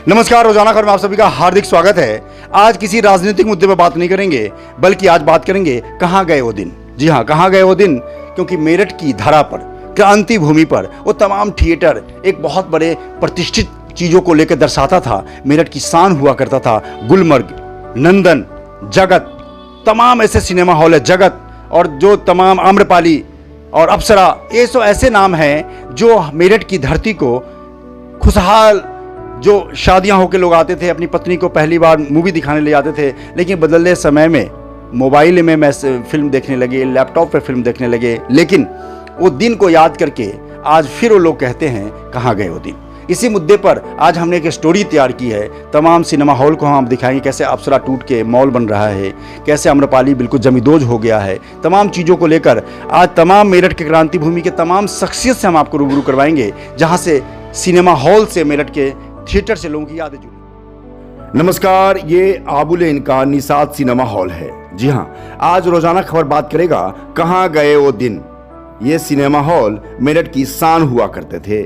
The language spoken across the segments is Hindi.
नमस्कार, रोजाना खबर में आप सभी का हार्दिक स्वागत है। आज किसी राजनीतिक मुद्दे पर बात नहीं करेंगे, बल्कि आज बात करेंगे कहाँ गए वो दिन। जी हाँ, कहाँ गए वो दिन, क्योंकि मेरठ की धरा पर, क्रांति भूमि पर वो तमाम थिएटर एक बहुत बड़े प्रतिष्ठित चीज़ों को लेकर दर्शाता था। मेरठ की शान हुआ करता था। गुलमर्ग, नंदन, जगत, तमाम ऐसे सिनेमा हॉल है, जगत, और जो तमाम आम्रपाली और अप्सरा, ये सो ऐसे नाम हैं जो मेरठ की धरती को खुशहाल, जो शादियां होकर लोग आते थे, अपनी पत्नी को पहली बार मूवी दिखाने ले जाते थे, लेकिन बदलते समय में मोबाइल में फिल्म देखने लगे, लैपटॉप पे फिल्म देखने लगे। लेकिन वो दिन को याद करके आज फिर वो लोग कहते हैं कहाँ गए वो दिन। इसी मुद्दे पर आज हमने एक स्टोरी तैयार की है। तमाम सिनेमा हॉल को हम दिखाएंगे, कैसे अप्सरा टूट के मॉल बन रहा है, कैसे आम्रपाली बिल्कुल जमींदोज हो गया है। तमाम चीज़ों को लेकर आज तमाम मेरठ के क्रांति भूमि के तमाम शख्सियत से हम आपको रूबरू करवाएंगे, जहाँ से सिनेमा हॉल से, मेरठ के थिएटर से लोगों की यादें जुड़ी। नमस्कार, ये आबुलेन का निषाद सिनेमा हॉल है। जी हाँ, आज रोजाना खबर बात करेगा कहाँ गए वो दिन। ये सिनेमा हॉल मेरठ की शान हुआ करते थे।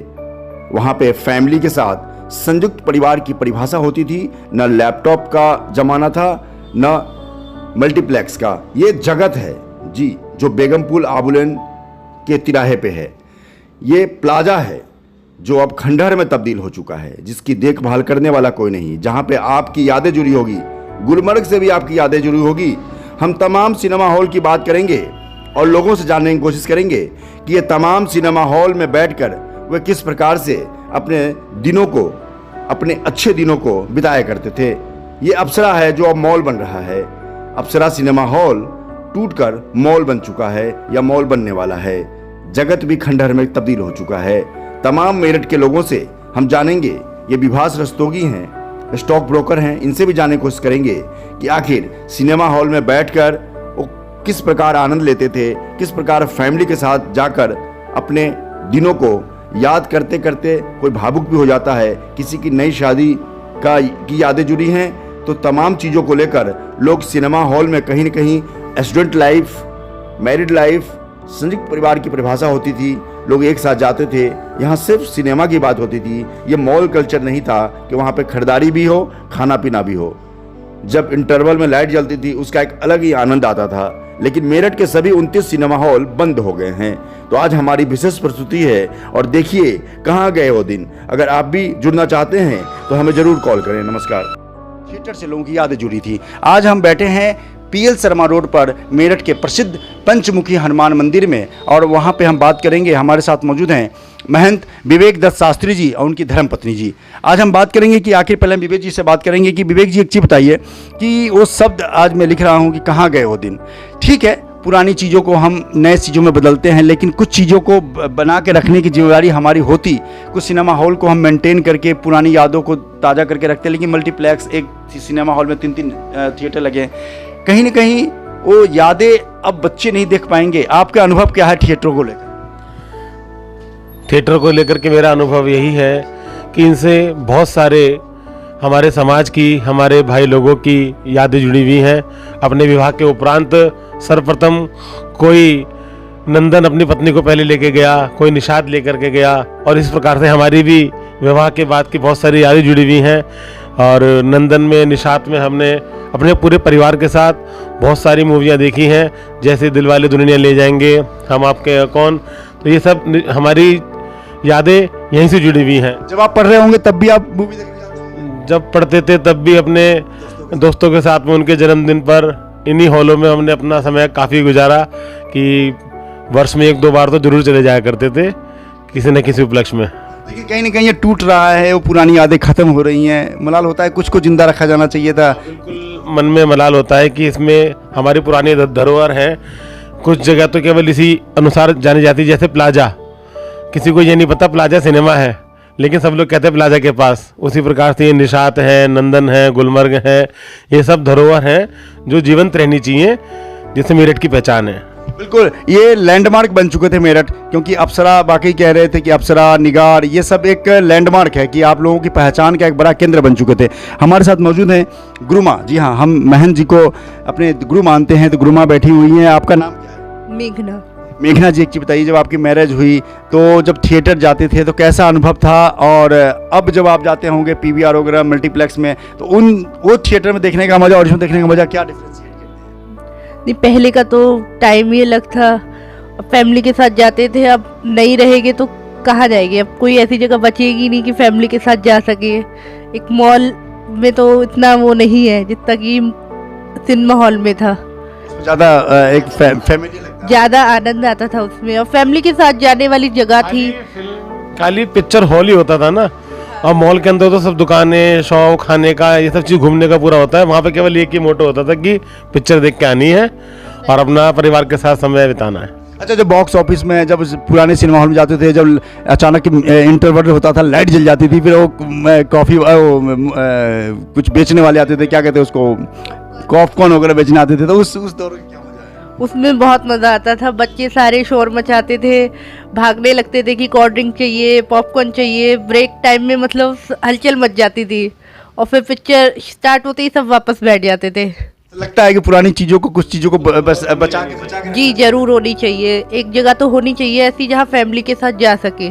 वहां पे फैमिली के साथ संयुक्त परिवार की परिभाषा होती थी। न लैपटॉप का जमाना था, न मल्टीप्लेक्स का। ये जगत है जी, जो बेगमपुल आबुलेन के तिराहे पे है। ये प्लाजा है जो अब खंडहर में तब्दील हो चुका है, जिसकी देखभाल करने वाला कोई नहीं, जहां पे आपकी यादें जुड़ी होगी। गुलमर्ग से भी आपकी यादें जुड़ी होगी। हम तमाम सिनेमा हॉल की बात करेंगे और लोगों से जानने की कोशिश करेंगे कि ये तमाम सिनेमा हॉल में बैठकर वे किस प्रकार से अपने दिनों को, अपने अच्छे दिनों को बिताया करते थे। ये अप्सरा है जो अब मॉल बन रहा है। अप्सरा सिनेमा हॉल टूटकर मॉल बन चुका है या मॉल बनने वाला है। जगत भी खंडहर में तब्दील हो चुका है। तमाम मेरठ के लोगों से हम जानेंगे, ये विभास रस्तोगी हैं, स्टॉक ब्रोकर हैं, इनसे भी जानने की कोशिश करेंगे कि आखिर सिनेमा हॉल में बैठकर वो किस प्रकार आनंद लेते थे, किस प्रकार फैमिली के साथ जाकर अपने दिनों को याद करते करते कोई भावुक भी हो जाता है। किसी की नई शादी की यादें जुड़ी हैं, तो तमाम चीज़ों को लेकर लोग सिनेमा हॉल में कहीं न कहीं स्टूडेंट लाइफ, मैरिड लाइफ, संयुक्त परिवार की परिभाषा होती थी। लोग एक साथ जाते थे। यहाँ सिर्फ सिनेमा की बात होती थी। ये मॉल कल्चर नहीं था कि वहाँ पे खरीदारी भी हो, खाना पीना भी हो। जब इंटरवल में लाइट जलती थी, उसका एक अलग ही आनंद आता था। लेकिन मेरठ के सभी 29 सिनेमा हॉल बंद हो गए हैं। तो आज हमारी विशेष प्रस्तुति है, और देखिए कहाँ गए वो दिन। अगर आप भी जुड़ना चाहते हैं तो हमें जरूर कॉल करें। नमस्कार। थिएटर से लोगों की यादें जुड़ी थी। आज हम बैठे हैं पीएल शर्मा रोड पर मेरठ के प्रसिद्ध पंचमुखी हनुमान मंदिर में, और वहां पे हम बात करेंगे। हमारे साथ मौजूद हैं महंत विवेक दत्त शास्त्री जी और उनकी धर्मपत्नी जी। आज हम बात करेंगे कि आखिर, पहले हम विवेक जी से बात करेंगे कि विवेक जी एक चीज़ बताइए कि वो शब्द आज मैं लिख रहा हूँ कि कहाँ गए वो दिन। ठीक है, पुरानी चीज़ों को हम नए चीज़ों में बदलते हैं, लेकिन कुछ चीज़ों को बना के रखने की जिम्मेदारी हमारी होती। कुछ सिनेमा हॉल को हम मेंटेन करके पुरानी यादों को ताज़ा करके रखते हैं, लेकिन मल्टीप्लेक्स, एक सिनेमा हॉल में 3-3 थिएटर लगे, कहीं ना कहीं वो यादें अब बच्चे नहीं देख पाएंगे। आपका अनुभव क्या है थिएटरों को लेकर? थिएटर को लेकर के मेरा अनुभव यही है कि इनसे बहुत सारे हमारे समाज की, हमारे भाई लोगों की यादें जुड़ी हुई हैं। अपने विवाह के उपरांत सर्वप्रथम कोई नंदन अपनी पत्नी को पहले लेके गया, कोई निषाद लेकर के गया, और इस प्रकार से हमारी भी विवाह के बाद की बहुत सारी यादें जुड़ी हुई हैं। और नंदन में, निषाद में हमने अपने पूरे परिवार के साथ बहुत सारी मूवियाँ देखी हैं, जैसे दिलवाले दुल्हनिया ले जाएंगे, हम आपके कौन। तो ये सब हमारी यादें यहीं से जुड़ी हुई हैं। जब आप पढ़ रहे होंगे तब भी आप मूवी देखने जाते होंगे? जब पढ़ते थे तब भी अपने दोस्तों के साथ में उनके जन्मदिन पर इन्हीं हॉलों में हमने अपना समय काफ़ी गुजारा, कि वर्ष में 1-2 बार तो जरूर चले जाया करते थे किसी न किसी उपलक्ष्य में। देखिए, कहीं ना कहीं ये टूट रहा है, वो पुरानी यादें खत्म हो रही हैं। मलाल होता है, कुछ को जिंदा रखा जाना चाहिए था। बिल्कुल मन में मलाल होता है कि इसमें हमारी पुरानी धरोहर है। कुछ जगह तो केवल इसी अनुसार जानी जाती है, जैसे प्लाजा। किसी को ये नहीं पता प्लाजा सिनेमा है, लेकिन सब लोग कहते हैं प्लाजा के पास। उसी प्रकार से ये निषाद है, नंदन है, गुलमर्ग है, ये सब धरोहर हैं जो जीवंत रहनी चाहिए, जिससे मेरठ की पहचान है। बिल्कुल, ये लैंडमार्क बन चुके थे मेरठ, क्योंकि अप्सरा, बाकी कह रहे थे कि अप्सरा, निगार, ये सब एक लैंडमार्क है कि आप लोगों की पहचान का एक बड़ा केंद्र बन चुके थे। हमारे साथ मौजूद हैं गुरुमा जी। हाँ, हम महंत जी को अपने गुरु मानते हैं, तो गुरुमा बैठी हुई हैं। आपका नाम क्या है? मेघना। मेघना जी, एक चीज़ बताइए, जब आपकी मैरिज हुई तो जब थिएटर जाते थे तो कैसा अनुभव था, और अब जब आप जाते होंगे पीवीआर वगैरह मल्टीप्लेक्स में, तो वो थिएटर में देखने का मज़ा और इसमें देखने का मज़ा क्या डिफरेंशिएट करते हैं? नहीं, पहले का तो टाइम ही अलग था, फैमिली के साथ जाते थे, अब नहीं रहेंगे तो कहाँ जाएंगे, अब कोई ऐसी जगह बचेगी नहीं कि फैमिली के साथ जा सके। एक मॉल में तो इतना वो नहीं है जितना कि सिनेमा हॉल में था। ज़्यादा एक फैमिली लगता है, ज़्यादा आनंद आता था उसमें, और फैमिली के साथ जाने वाली जगह थी। खाली पिक्चर हॉल ही होता था ना, और मॉल के अंदर तो सब दुकानें, शॉप, खाने का, ये सब चीज़ घूमने का पूरा होता है। वहाँ पे केवल एक ही मोटो होता था कि पिक्चर देख के आनी है और अपना परिवार के साथ समय बिताना है। अच्छा, जब बॉक्स ऑफिस में जब पुराने सिनेमा हॉल में जाते थे, जब अचानक इंटरवल होता था, लाइट जल जाती थी, फिर वो कॉफ़ी कुछ बेचने वाले आते थे, क्या कहते हैं उसको, पॉपकॉर्न वगैरह बेचने आते थे, तो उस दौर में क्या मजा है? उसमें बहुत मज़ा आता था, बच्चे सारे शोर मचाते थे, भागने लगते थे कि कोल्ड ड्रिंक चाहिए, पॉपकॉर्न चाहिए। ब्रेक टाइम में मतलब हलचल मच जाती थी, और फिर पिक्चर स्टार्ट होते ही सब वापस बैठ जाते थे। तो लगता है कि पुरानी चीज़ों को, कुछ चीज़ों को बचा के जी जरूर होनी चाहिए, एक जगह तो होनी चाहिए ऐसी जहाँ फैमिली के साथ जा सके।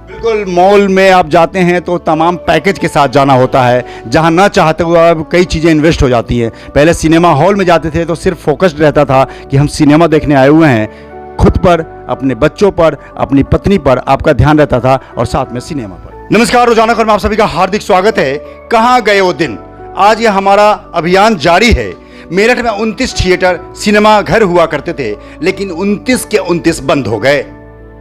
बिल्कुल, मॉल में आप जाते हैं तो तमाम पैकेज के साथ जाना होता है, जहां ना चाहते हुए अब कई चीज़ें इन्वेस्ट हो जाती हैं। पहले सिनेमा हॉल में जाते थे तो सिर्फ फोकस्ड रहता था कि हम सिनेमा देखने आए हुए हैं, खुद पर, अपने बच्चों पर, अपनी पत्नी पर आपका ध्यान रहता था, और साथ में सिनेमा पर। नमस्कार, रोजाना खबर में आप सभी का हार्दिक स्वागत है। कहाँ गए वो दिन, आज ये हमारा अभियान जारी है। मेरठ में 29 थिएटर सिनेमा घर हुआ करते थे, लेकिन 29 के 29 बंद हो गए।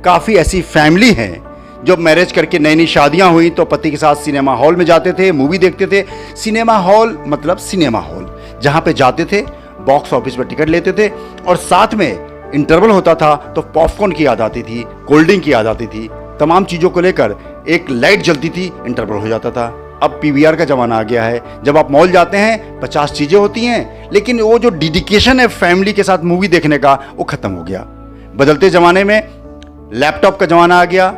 काफ़ी ऐसी फैमिली हैं जो मैरिज करके नई नई शादियां हुई तो पति के साथ सिनेमा हॉल में जाते थे, मूवी देखते थे। सिनेमा हॉल मतलब सिनेमा हॉल, जहां पे जाते थे, बॉक्स ऑफिस पर टिकट लेते थे, और साथ में इंटरवल होता था तो पॉपकॉर्न की याद आती थी, कोल्ड ड्रिंक की याद आती थी, तमाम चीज़ों को लेकर एक लाइट जलती थी, इंटरवल हो जाता था। अब पीवीआर का ज़माना आ गया है, जब आप मॉल जाते हैं 50 चीज़ें होती हैं, लेकिन वो जो डेडिकेशन है फैमिली के साथ मूवी देखने का, वो ख़त्म हो गया। बदलते ज़माने में लैपटॉप का ज़माना आ गया,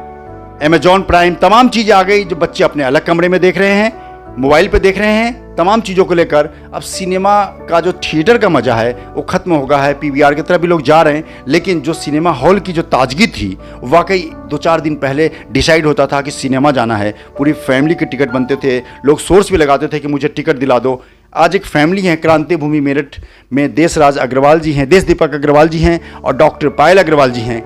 अमेजॉन प्राइम, तमाम चीज़ें आ गई, जो बच्चे अपने अलग कमरे में देख रहे हैं, मोबाइल पे देख रहे हैं। तमाम चीज़ों को लेकर अब सिनेमा का जो थिएटर का मज़ा है वो ख़त्म हो गया है। पीवीआर की तरफ भी लोग जा रहे हैं, लेकिन जो सिनेमा हॉल की जो ताजगी थी, वाकई 2-4 दिन पहले डिसाइड होता था कि सिनेमा जाना है, पूरी फैमिली के टिकट बनते थे, लोग सोर्स भी लगाते थे कि मुझे टिकट दिला दो। आज एक फैमिली है क्रांति भूमि मेरठ में, देशराज अग्रवाल जी हैं, देश दीपक अग्रवाल जी हैं, और डॉक्टर पायल अग्रवाल जी हैं।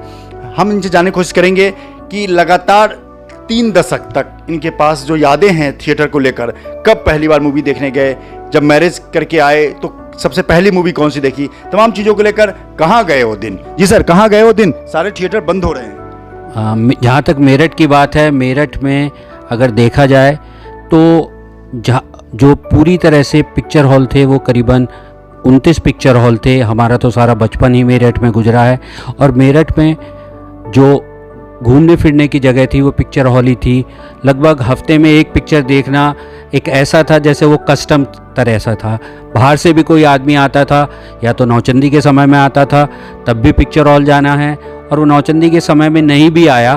हम इनसे जानने की कोशिश करेंगे कि लगातार 3 दशक तक इनके पास जो यादें हैं थिएटर को लेकर, कब पहली बार मूवी देखने गए, जब मैरिज करके आए तो सबसे पहली मूवी कौन सी देखी, तमाम चीज़ों को लेकर कहाँ गए वो दिन। जी सर, कहाँ गए वो दिन, सारे थिएटर बंद हो रहे हैं। जहाँ तक मेरठ की बात है, मेरठ में अगर देखा जाए तो जो पूरी तरह से पिक्चर हॉल थे वो करीबन 29 पिक्चर हॉल थे। हमारा तो सारा बचपन ही मेरठ में गुजरा है, और मेरठ में जो घूमने फिरने की जगह थी वो पिक्चर हॉल ही थी। लगभग हफ्ते में एक पिक्चर देखना एक ऐसा था जैसे वो कस्टम तरह सा था। बाहर से भी कोई आदमी आता था, या तो नौचंदी के समय में आता था, तब भी पिक्चर हॉल जाना है, और वो नौचंदी के समय में नहीं भी आया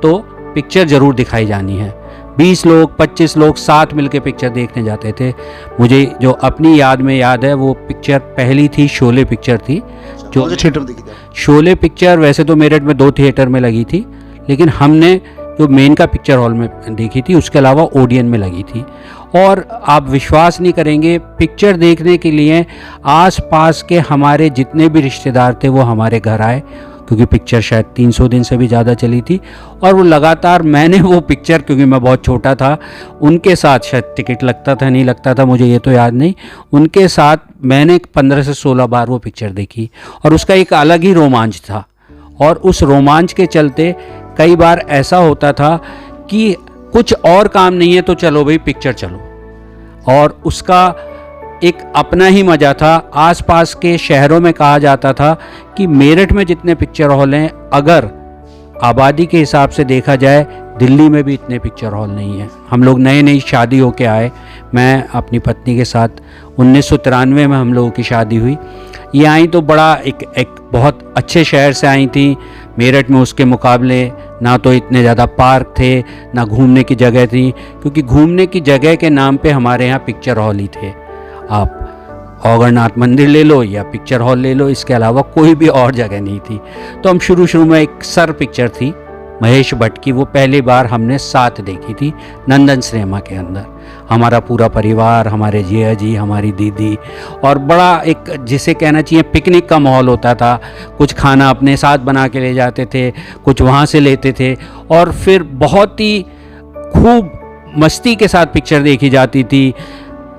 तो पिक्चर ज़रूर दिखाई जानी है। 20 लोग 25 लोग साथ मिलके पिक्चर देखने जाते थे। मुझे जो अपनी याद में याद है, वो पिक्चर पहली थी, शोले पिक्चर थी। जो थिएटर में देखी थी? शोले पिक्चर वैसे तो मेरठ में 2 थिएटर में लगी थी, लेकिन हमने जो मेन का पिक्चर हॉल में देखी थी, उसके अलावा ओडियन में लगी थी। और आप विश्वास नहीं करेंगे, पिक्चर देखने के लिए आस पास के हमारे जितने भी रिश्तेदार थे वो हमारे घर आए, क्योंकि पिक्चर शायद 300 दिन से भी ज़्यादा चली थी। और वो लगातार मैंने वो पिक्चर, क्योंकि मैं बहुत छोटा था, उनके साथ शायद टिकट लगता था नहीं लगता था मुझे ये तो याद नहीं, उनके साथ मैंने 15 से 16 बार वो पिक्चर देखी, और उसका एक अलग ही रोमांच था। और उस रोमांच के चलते कई बार ऐसा होता था कि कुछ और काम नहीं है तो चलो भाई पिक्चर चलो, और उसका एक अपना ही मज़ा था। आसपास के शहरों में कहा जाता था कि मेरठ में जितने पिक्चर हॉल हैं, अगर आबादी के हिसाब से देखा जाए, दिल्ली में भी इतने पिक्चर हॉल नहीं हैं। हम लोग नई नई शादी होके आए, मैं अपनी पत्नी के साथ 1993 में हम लोगों की शादी हुई। ये आई तो बड़ा एक बहुत अच्छे शहर से आई थी। मेरठ में उसके मुकाबले ना तो इतने ज़्यादा पार्क थे, ना घूमने की जगह थी, क्योंकि घूमने की जगह के नाम पे हमारे यहाँ पिक्चर हॉल ही थे। आप औगरनाथ मंदिर ले लो या पिक्चर हॉल ले लो, इसके अलावा कोई भी और जगह नहीं थी। तो हम शुरू में एक सर पिक्चर थी महेश भट्ट की, वो पहली बार हमने साथ देखी थी नंदन सिनेमा के अंदर। हमारा पूरा परिवार, हमारे जिया जी, हमारी दीदी, और बड़ा एक जिसे कहना चाहिए पिकनिक का माहौल होता था। कुछ खाना अपने साथ बना के ले जाते थे, कुछ वहाँ से लेते थे, और फिर बहुत ही खूब मस्ती के साथ पिक्चर देखी जाती थी।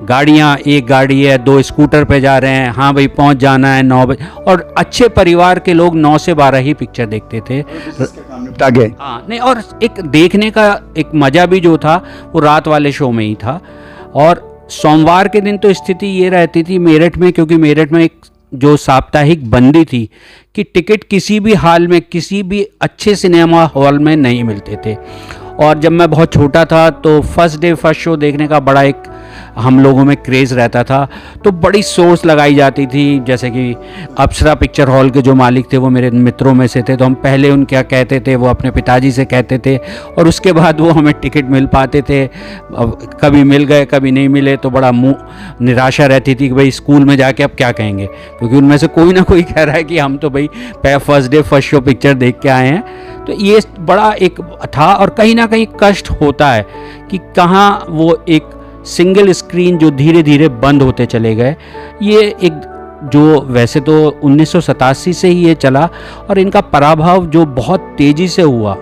गाड़ियाँ, एक गाड़ी है, 2 स्कूटर पे जा रहे हैं, हाँ भाई पहुंच जाना है 9 बजे, और अच्छे परिवार के लोग 9 से 12 ही पिक्चर देखते थे। निपटा गए। हाँ नहीं, और एक देखने का एक मज़ा भी जो था वो रात वाले शो में ही था। और सोमवार के दिन तो स्थिति ये रहती थी मेरठ में, क्योंकि मेरठ में एक जो साप्ताहिक बंदी थी कि टिकट किसी भी हाल में किसी भी अच्छे सिनेमा हॉल में नहीं मिलते थे। और जब मैं बहुत छोटा था तो फर्स्ट डे फर्स्ट शो देखने का बड़ा एक हम लोगों में क्रेज़ रहता था, तो बड़ी सोर्स लगाई जाती थी। जैसे कि अप्सरा पिक्चर हॉल के जो मालिक थे वो मेरे मित्रों में से थे, तो हम पहले उनके क्या कहते थे, वो अपने पिताजी से कहते थे, और उसके बाद वो हमें टिकट मिल पाते थे। कभी मिल गए, कभी नहीं मिले, तो बड़ा मुँह निराशा रहती थी कि भाई स्कूल में जाके अब क्या कहेंगे, क्योंकि उनमें से कोई ना कोई कह रहा है कि हम तो भाई first day first show picture देख के आए हैं। तो ये बड़ा एक था, और कहीं ना कहीं कष्ट होता है कि कहाँ वो एक सिंगल स्क्रीन जो धीरे धीरे बंद होते चले गए। ये एक जो वैसे तो 1987 से ही ये चला, और इनका पराभव जो बहुत तेज़ी से हुआ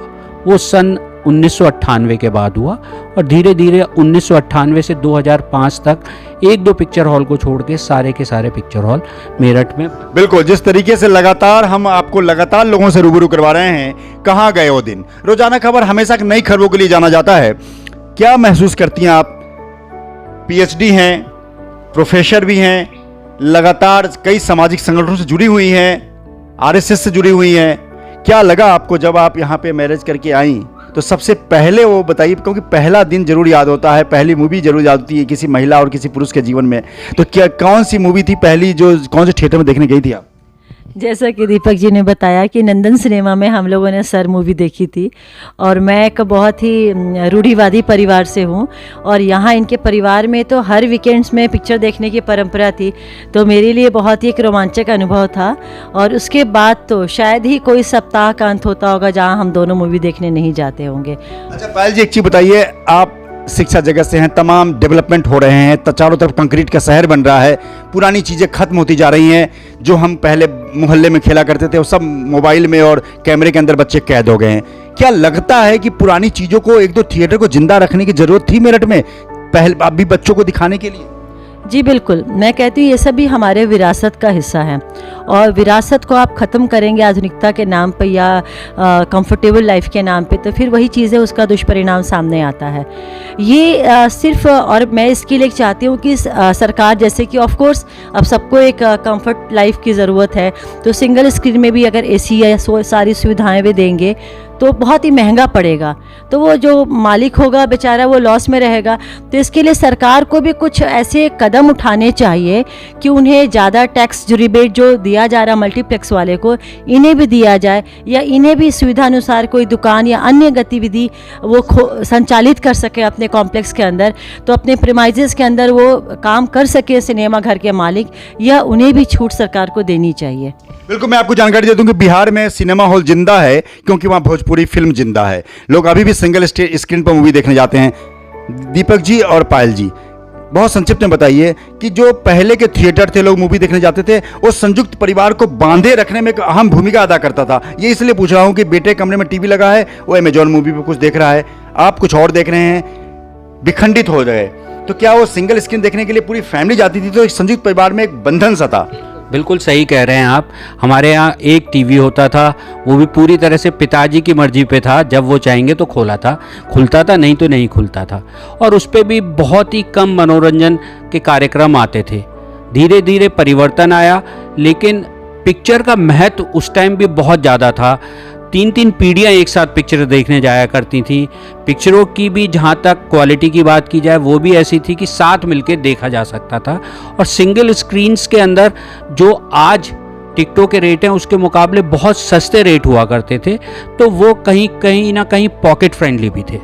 वो सन 1998 के बाद हुआ, और धीरे धीरे 1998 से 2005 तक 1-2 पिक्चर हॉल को छोड़ के सारे पिक्चर हॉल मेरठ में। बिल्कुल, जिस तरीके से लगातार हम आपको लगातार लोगों से रूबरू करवा रहे हैं, कहाँ गए वो दिन। रोजाना खबर हमेशा नई खबरों के लिए जाना जाता है। क्या महसूस करती हैं आप? पीएचडी हैं, प्रोफेसर भी हैं, लगातार कई सामाजिक संगठनों से जुड़ी हुई हैं, आरएसएस से जुड़ी हुई हैं। क्या लगा आपको जब आप यहाँ पे मैरिज करके आई? तो सबसे पहले वो बताइए, क्योंकि पहला दिन जरूर याद होता है, पहली मूवी जरूर याद होती है किसी महिला और किसी पुरुष के जीवन में। तो क्या कौन सी मूवी थी पहली जो कौन से थिएटर में देखने गई थी आप? जैसा कि दीपक जी ने बताया कि नंदन सिनेमा में हम लोगों ने सर मूवी देखी थी, और मैं एक बहुत ही रूढ़िवादी परिवार से हूँ, और यहाँ इनके परिवार में तो हर वीकेंड्स में पिक्चर देखने की परंपरा थी। तो मेरे लिए बहुत ही एक रोमांचक अनुभव था, और उसके बाद तो शायद ही कोई सप्ताह का अंत होता होगा जहाँ हम दोनों मूवी देखने नहीं जाते होंगे। अच्छा पायल जी, एक चीज़ बताइए, आप शिक्षा जगत से हैं, तमाम डेवलपमेंट हो रहे हैं, तो चारों तरफ कंक्रीट का शहर बन रहा है, पुरानी चीज़ें खत्म होती जा रही हैं। जो हम पहले मोहल्ले में खेला करते थे वो सब मोबाइल में और कैमरे के अंदर बच्चे कैद हो गए हैं। क्या लगता है कि पुरानी चीज़ों को, 1-2 थिएटर को जिंदा रखने की ज़रूरत थी मेरठ में पहले अभी बच्चों को दिखाने के लिए? जी बिल्कुल, मैं कहती हूँ ये सब भी हमारे विरासत का हिस्सा है, और विरासत को आप ख़त्म करेंगे आधुनिकता के नाम पे या कंफर्टेबल लाइफ के नाम पे, तो फिर वही चीज़ें उसका दुष्परिणाम सामने आता है। ये सिर्फ, और मैं इसके लिए चाहती हूँ कि सरकार, जैसे कि ऑफ कोर्स अब सबको एक कंफर्ट लाइफ की ज़रूरत है, तो सिंगल स्क्रीन में भी अगर एसी या सारी सुविधाएं वे देंगे तो बहुत ही महंगा पड़ेगा, तो वो जो मालिक होगा बेचारा वो लॉस में रहेगा। तो इसके लिए सरकार को भी कुछ ऐसे कदम उठाने चाहिए कि उन्हें ज़्यादा टैक्स जो रिबेट जो दिया जा रहा मल्टीप्लेक्स वाले को, इन्हें भी दिया जाए, या इन्हें भी सुविधा अनुसार कोई दुकान या अन्य गतिविधि वो संचालित कर सके अपने कॉम्प्लेक्स के अंदर, तो अपने प्रीमाइजेस के अंदर वो काम कर सके सिनेमा घर के मालिक, या उन्हें भी छूट सरकार को देनी चाहिए। बिल्कुल, मैं आपको जानकारी दे दूं कि बिहार में सिनेमा हॉल जिंदा है क्योंकि वहाँ भोजपुरी फिल्म जिंदा है। लोग अभी भी सिंगल स्क्रीन पर मूवी देखने जाते हैं। दीपक जी और पायल जी, बहुत संक्षिप्त में बताइए कि जो पहले के थिएटर थे, लोग मूवी देखने जाते थे, वो संयुक्त परिवार को बांधे रखने में एक अहम भूमिका अदा करता था। ये इसलिए पूछ रहा हूँ कि बेटे कमरे में टीवी लगा है, वो अमेजॉन मूवी पर कुछ देख रहा है, आप कुछ और देख रहे हैं, विखंडित हो गए। तो क्या वो सिंगल स्क्रीन देखने के लिए पूरी फैमिली जाती थी? तो एक संयुक्त परिवार में एक बंधन सा था। बिल्कुल सही कह रहे हैं आप। हमारे यहाँ एक टीवी होता था, वो भी पूरी तरह से पिताजी की मर्जी पे था, जब वो चाहेंगे तो खुलता था, नहीं तो नहीं खुलता था, और उस पर भी बहुत ही कम मनोरंजन के कार्यक्रम आते थे। धीरे धीरे परिवर्तन आया, लेकिन पिक्चर का महत्व उस टाइम भी बहुत ज़्यादा था। 3-3 पीढ़ियाँ एक साथ पिक्चर देखने जाया करती थी। पिक्चरों की भी जहाँ तक क्वालिटी की बात की जाए, वो भी ऐसी थी कि साथ मिलके देखा जा सकता था, और सिंगल स्क्रीन्स के अंदर जो आज टिकटों के रेट हैं उसके मुकाबले बहुत सस्ते रेट हुआ करते थे, तो वो कहीं ना कहीं पॉकेट फ्रेंडली भी थे।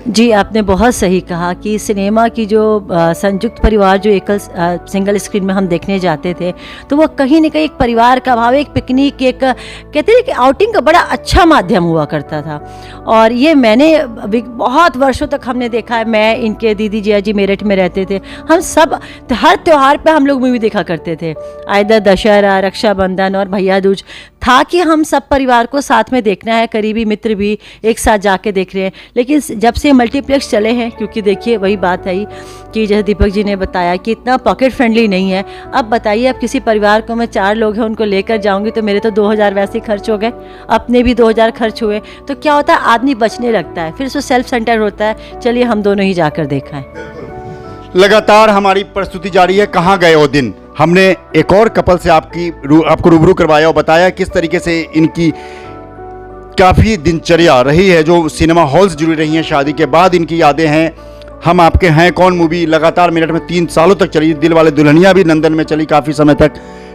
जी, आपने बहुत सही कहा कि सिनेमा की जो संयुक्त परिवार जो एकल सिंगल स्क्रीन में हम देखने जाते थे, तो वो कहीं न कहीं एक परिवार का भाव, एक पिकनिक, एक कहते हैं कि आउटिंग का बड़ा अच्छा माध्यम हुआ करता था। और ये मैंने बहुत वर्षों तक हमने देखा है। मैं, इनके दीदी जिया जी मेरठ में रहते थे, हम सब हर त्यौहार पे हम लोग मूवी देखा करते थे, आइदर दशहरा, रक्षाबंधन और भैया दूज था कि हम सब परिवार को साथ में देखना है, करीबी मित्र भी एक साथ जाके देख रहे हैं। लेकिन जब से मल्टीप्लेक्स चले हैं, क्योंकि देखिए वही बात है कि जैसे दीपक जी ने बताया कि इतना पॉकेट फ्रेंडली नहीं है। अब बताइए, अब किसी परिवार को मैं 4 लोग हैं उनको लेकर जाऊंगी तो मेरे तो 2000 वैसे ही खर्च हो गए, अपने भी 2000 खर्च हुए। तो क्या होता है, आदमी बचने लगता है, फिर उसको सेल्फ सेंटर होता है, चलिए हम दोनों ही जाकर देखाएं। लगातार हमारी प्रस्तुति जारी है, कहाँ गए वो दिन। हमने एक और कपल से आपको रूबरू करवाया और बताया किस तरीके से इनकी काफ़ी दिनचर्या रही है, जो सिनेमा हॉल से जुड़ी रही हैं। शादी के बाद इनकी यादें हैं। हम आपके हैं कौन मूवी लगातार मेरठ में 3 सालों तक चली, दिल वाले दुल्हनिया भी नंदन में चली काफ़ी समय तक।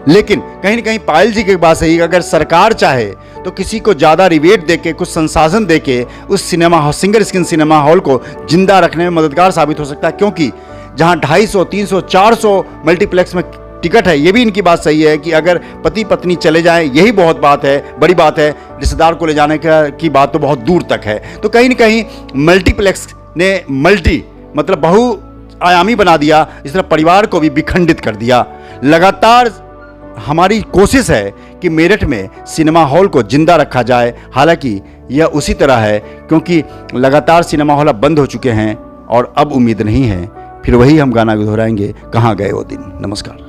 लेकिन कहीं न कहीं पायल जी की बात सही, अगर सरकार चाहे तो किसी को ज़्यादा रिबेट देके, कुछ संसाधन देके उस सिंगल स्क्रीन सिनेमा हॉल को जिंदा रखने में मददगार साबित हो सकता है। क्योंकि जहाँ 250, 300, 400 मल्टीप्लेक्स में टिकट है, ये भी इनकी बात सही है कि अगर पति पत्नी चले जाएं, यही बहुत बात है, बड़ी बात है। रिश्तेदार को ले जाने की बात तो बहुत दूर तक है। तो कहीं न कहीं मल्टीप्लेक्स ने मतलब बहुआयामी बना दिया, इस तरह परिवार को भी विखंडित कर दिया। लगातार हमारी कोशिश है कि मेरठ में सिनेमा हॉल को जिंदा रखा जाए। हालांकि यह उसी तरह है, क्योंकि लगातार सिनेमा हॉल अब बंद हो चुके हैं और अब उम्मीद नहीं है। फिर वही हम गाना दोहराएंगे, कहाँ गए वो दिन। नमस्कार।